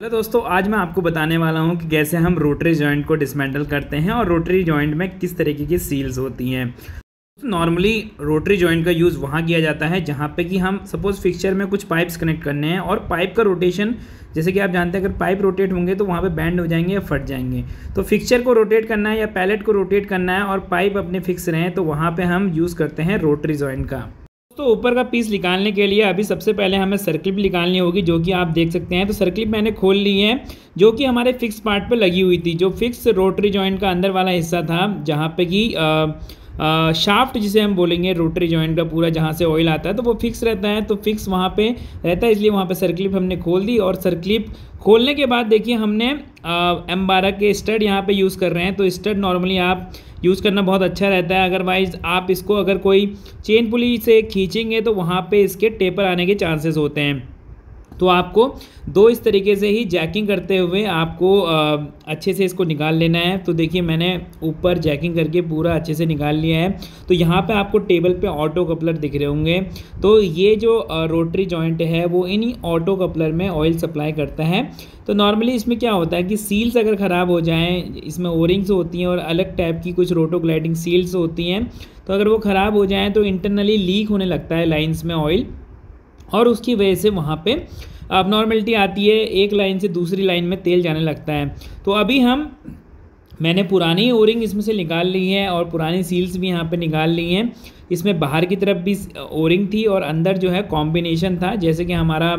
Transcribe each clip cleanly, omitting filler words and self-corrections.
Hello दोस्तों, आज मैं आपको बताने वाला हूं कि कैसे हम रोटरी जॉइंट को डिसमेंटल करते हैं और रोटरी जॉइंट में किस तरीके की सील्स होती हैं। तो नॉर्मली रोटरी जॉइंट का यूज़ वहाँ किया जाता है जहाँ पे कि हम सपोज़ फिक्सचर में कुछ पाइप्स कनेक्ट करने हैं और पाइप का रोटेशन, जैसे कि आप जानते हैं अगर पाइप रोटेट होंगे तो वहाँ पे बैंड हो जाएंगे या फट जाएंगे। तो फिक्सचर को रोटेट करना है या पैलेट को रोटेट करना है और पाइप अपने फिक्स रहें तो वहाँ पर हम यूज़ करते हैं रोटरी जॉइंट का। तो ऊपर का पीस निकालने के लिए अभी सबसे पहले हमें सर्किल निकालनी होगी, जो कि आप देख सकते हैं। तो सर्किल मैंने खोल ली है, जो कि हमारे फिक्स पार्ट पे लगी हुई थी, जो फिक्स रोटरी जॉइंट का अंदर वाला हिस्सा था, जहाँ पे कि शाफ्ट जिसे हम बोलेंगे रोटरी जॉइंट का पूरा, जहाँ से ऑयल आता है तो वो फिक्स रहता है। तो फिक्स वहाँ पे रहता है, इसलिए वहाँ पे सर्किल हमने खोल दी। और सर्किल खोलने के बाद देखिए हमने M12 के स्टड यहाँ पे यूज़ कर रहे हैं। तो स्टड नॉर्मली आप यूज़ करना बहुत अच्छा रहता है, अदरवाइज़ आप इसको अगर कोई चेन पुली से खींचेंगे तो वहाँ पे इसके टेपर आने के चांसेस होते हैं। तो आपको दो इस तरीके से ही जैकिंग करते हुए आपको अच्छे से इसको निकाल लेना है। तो देखिए मैंने ऊपर जैकिंग करके पूरा अच्छे से निकाल लिया है। तो यहाँ पे आपको टेबल पे ऑटो कपलर दिख रहे होंगे। तो ये जो रोटरी जॉइंट है वो इन्हीं ऑटो कपलर में ऑयल सप्लाई करता है। तो नॉर्मली इसमें क्या होता है कि सील्स अगर ख़राब हो जाएँ, इसमें ओरिंग्स होती हैं और अलग टाइप की कुछ रोटोग्लाइडिंग सील्स होती हैं, तो अगर वो ख़राब हो जाएँ तो इंटरनली लीक होने लगता है लाइन्स में ऑयल, और उसकी वजह से वहाँ पे अबनॉर्मलिटी आती है, एक लाइन से दूसरी लाइन में तेल जाने लगता है। तो अभी मैंने पुरानी ओरिंग इसमें से निकाल ली है और पुरानी सील्स भी यहाँ पे निकाल ली हैं। इसमें बाहर की तरफ भी ओरिंग थी और अंदर जो है कॉम्बिनेशन था, जैसे कि हमारा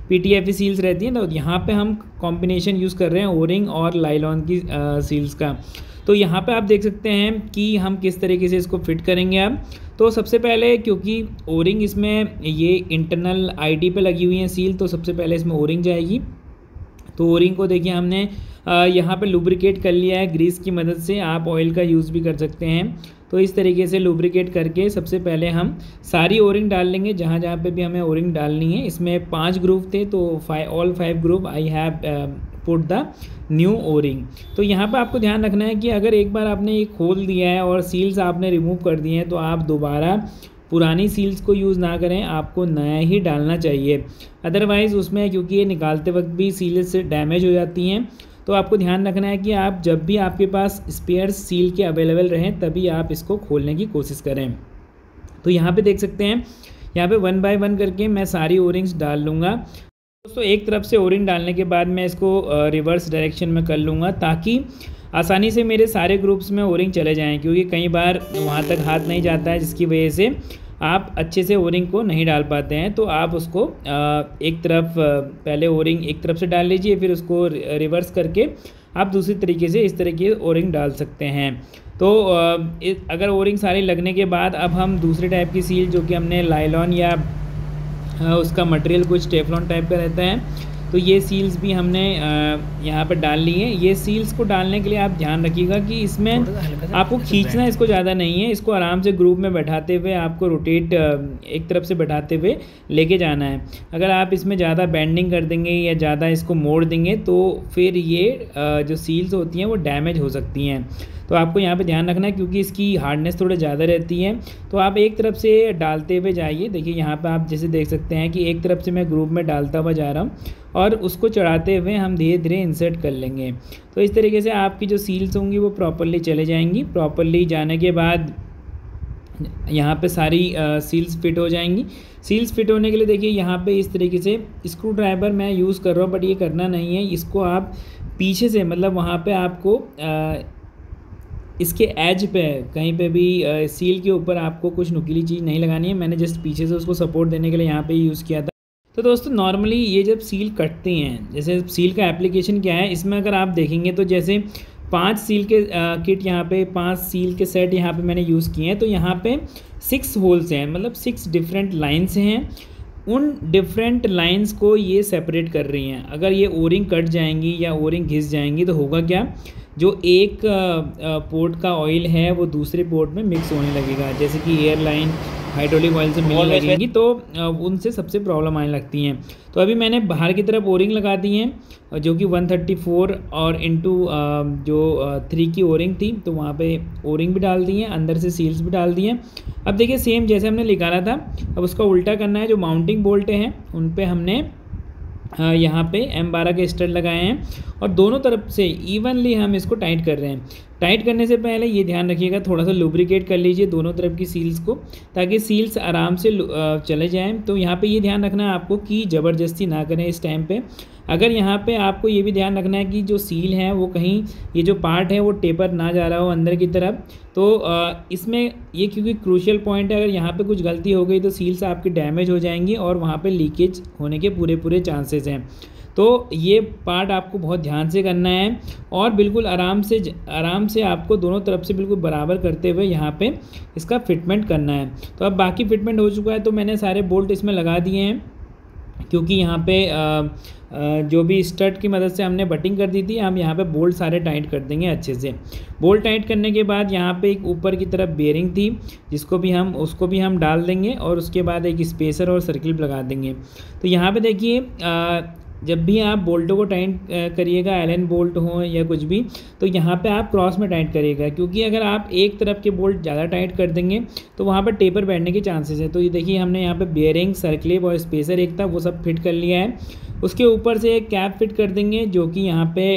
PTFE सील्स रहती है। तो यहाँ पे हम कॉम्बिनेशन यूज़ कर रहे हैं ओरिंग और लाइलॉन की सील्स का। तो यहाँ पे आप देख सकते हैं कि हम किस तरीके से इसको फिट करेंगे अब। तो सबसे पहले, क्योंकि ओरिंग इसमें ये इंटरनल ID पे लगी हुई है सील, तो सबसे पहले इसमें ओरिंग जाएगी। तो ओरिंग को देखिए हमने यहाँ पे लुब्रिकेट कर लिया है ग्रीस की मदद से, आप ऑयल का यूज़ भी कर सकते हैं। तो इस तरीके से लुब्रिकेट करके सबसे पहले हम सारी ओरिंग डाल लेंगे जहाँ जहाँ पे भी हमें ओरिंग डालनी है। इसमें 5 ग्रूव थे, तो all 5 groove I have put the new O-ring. तो यहाँ पर आपको ध्यान रखना है कि अगर एक बार आपने ये खोल दिया है और सील्स आपने रिमूव कर दिए हैं तो आप दोबारा पुरानी सील्स को यूज़ ना करें, आपको नया ही डालना चाहिए। अदरवाइज़ उसमें, क्योंकि ये निकालते वक्त भी सील्स डैमेज हो जाती हैं, तो आपको ध्यान रखना है कि आप जब भी आपके पास स्पेयर सील के अवेलेबल रहें तभी आप इसको खोलने की कोशिश करें। तो यहाँ पे देख सकते हैं, यहाँ पे 1 बाय 1 करके मैं सारी ओरिंग्स डाल लूँगा। दोस्तों एक तरफ से ओरिंग डालने के बाद मैं इसको रिवर्स डायरेक्शन में कर लूँगा, ताकि आसानी से मेरे सारे ग्रुप्स में ओरिंग चले जाएं, क्योंकि कई बार वहाँ तक हाथ नहीं जाता है, जिसकी वजह से आप अच्छे से ओरिंग को नहीं डाल पाते हैं। तो आप उसको एक तरफ पहले ओरिंग एक तरफ से डाल लीजिए, फिर उसको रिवर्स करके आप दूसरी तरीके से इस तरह की ओरिंग डाल सकते हैं। तो अगर ओरिंग सारी लगने के बाद अब हम दूसरे टाइप की सील, जो कि हमने लाइलॉन या उसका मटेरियल कुछ टेफलॉन टाइप का रहता है, तो ये सील्स भी हमने यहाँ पर डाल ली है। ये सील्स को डालने के लिए आप ध्यान रखिएगा कि इसमें आपको खींचना इसको ज़्यादा नहीं है, इसको आराम से ग्रुप में बैठाते हुए आपको रोटेट एक तरफ से बैठाते हुए लेके जाना है। अगर आप इसमें ज़्यादा बेंडिंग कर देंगे या ज़्यादा इसको मोड़ देंगे तो फिर ये जो सील्स होती हैं वो डैमेज हो सकती हैं। तो आपको यहाँ पे ध्यान रखना है, क्योंकि इसकी हार्डनेस थोड़ी ज़्यादा रहती है। तो आप एक तरफ से डालते हुए जाइए। देखिए यहाँ पे आप जैसे देख सकते हैं कि एक तरफ से मैं ग्रुप में डालता हुआ जा रहा हूँ और उसको चढ़ाते हुए हम धीरे धीरे इंसर्ट कर लेंगे। तो इस तरीके से आपकी जो सील्स होंगी वो प्रॉपरली चले जाएंगी। प्रॉपरली जाने के बाद यहाँ पे सारी सील्स फिट हो जाएंगी। सील्स फिट होने के लिए देखिए यहाँ पे इस तरीके से स्क्रू ड्राइवर मैं यूज़ कर रहा हूँ, बट ये करना नहीं है। इसको आप पीछे से, मतलब वहाँ पे आपको इसके एज पे कहीं पे भी सील के ऊपर आपको कुछ नुकीली चीज़ नहीं लगानी है। मैंने जस्ट पीछे से उसको सपोर्ट देने के लिए यहाँ पे यूज़ किया था। तो दोस्तों नॉर्मली ये जब सील कटती हैं, जैसे सील का एप्लीकेशन क्या है, इसमें अगर आप देखेंगे तो जैसे 5 सील के किट यहाँ पे, 5 सील के सेट यहाँ पे मैंने यूज़ किए हैं। तो यहाँ पे 6 होल्स हैं, मतलब 6 डिफरेंट लाइन्स हैं। उन डिफरेंट लाइंस को ये सेपरेट कर रही हैं। अगर ये ओरिंग कट जाएंगी या ओरिंग घिस जाएंगी तो होगा क्या, जो एक पोर्ट का ऑयल है वो दूसरे पोर्ट में मिक्स होने लगेगा, जैसे कि एयरलाइन हाइड्रोलिक ऑयल से मिलने लगेंगी, तो उनसे सबसे प्रॉब्लम आने लगती हैं। तो अभी मैंने बाहर की तरफ ओरिंग लगा दी हैं, जो कि 134 और इंटू जो 3 की ओरिंग थी, तो वहाँ पे ओरिंग भी डाल दी हैं, अंदर से सील्स भी डाल दी हैं। अब देखिए सेम जैसे हमने निकाला था, अब उसका उल्टा करना है। जो माउंटिंग बोल्ट हैं उन पे हमने यहाँ पे M12 के स्टड लगाए हैं और दोनों तरफ से इवनली हम इसको टाइट कर रहे हैं। टाइट करने से पहले ये ध्यान रखिएगा, थोड़ा सा लुब्रिकेट कर लीजिए दोनों तरफ की सील्स को, ताकि सील्स आराम से चले जाएं। तो यहाँ पे ये ध्यान रखना है आपको कि ज़बरदस्ती ना करें इस टाइम पे। अगर यहाँ पे आपको ये भी ध्यान रखना है कि जो सील है वो कहीं ये जो पार्ट है वो टेपर ना जा रहा हो अंदर की तरफ। तो इसमें ये क्योंकि क्रूशियल पॉइंट है, अगर यहाँ पे कुछ गलती हो गई तो सील्स आपकी डैमेज हो जाएंगी और वहाँ पे लीकेज होने के पूरे चांसेस हैं। तो ये पार्ट आपको बहुत ध्यान से करना है और बिल्कुल आराम से आपको दोनों तरफ से बिल्कुल बराबर करते हुए यहाँ पे इसका फिटमेंट करना है। तो अब बाकी फिटमेंट हो चुका है, तो मैंने सारे बोल्ट इसमें लगा दिए हैं, क्योंकि यहाँ पे जो भी स्टड की मदद से हमने बटिंग कर दी थी, हम यहाँ पे बोल्ट सारे टाइट कर देंगे अच्छे से। बोल्ट टाइट करने के बाद यहाँ पे एक ऊपर की तरफ बेयरिंग थी उसको भी हम डाल देंगे और उसके बाद एक स्पेसर और सर्किल लगा देंगे। तो यहाँ पे देखिए, जब भी आप बोल्टों को टाइट करिएगा, एलन बोल्ट हो या कुछ भी, तो यहाँ पे आप क्रॉस में टाइट करिएगा, क्योंकि अगर आप एक तरफ के बोल्ट ज़्यादा टाइट कर देंगे तो वहाँ पर टेपर बैठने के चांसेस है। तो ये देखिए, हमने यहाँ पे बेयरिंग, सर्कलिप और स्पेसर एक था वो सब फिट कर लिया है। उसके ऊपर से एक कैप फिट कर देंगे, जो कि यहाँ पे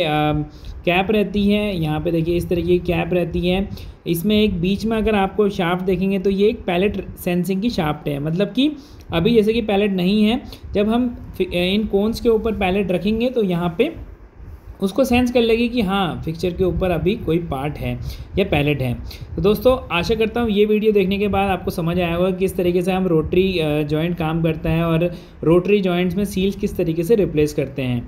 कैप रहती है। यहाँ पे देखिए इस तरीके की कैप रहती है। इसमें एक बीच में अगर आपको शाफ्ट देखेंगे तो ये एक पैलेट सेंसिंग की शाफ्ट है, मतलब कि अभी जैसे कि पैलेट नहीं है, जब हम इन कोन्स के ऊपर पैलेट रखेंगे तो यहाँ पे उसको सेंस कर लेगी कि हाँ फिक्सचर के ऊपर अभी कोई पार्ट है या पैलेट है। तो दोस्तों, आशा करता हूँ ये वीडियो देखने के बाद आपको समझ आया होगा किस तरीके से हम रोटरी जॉइंट काम करता है और रोटरी जॉइंट्स में सील्स किस तरीके से रिप्लेस करते हैं।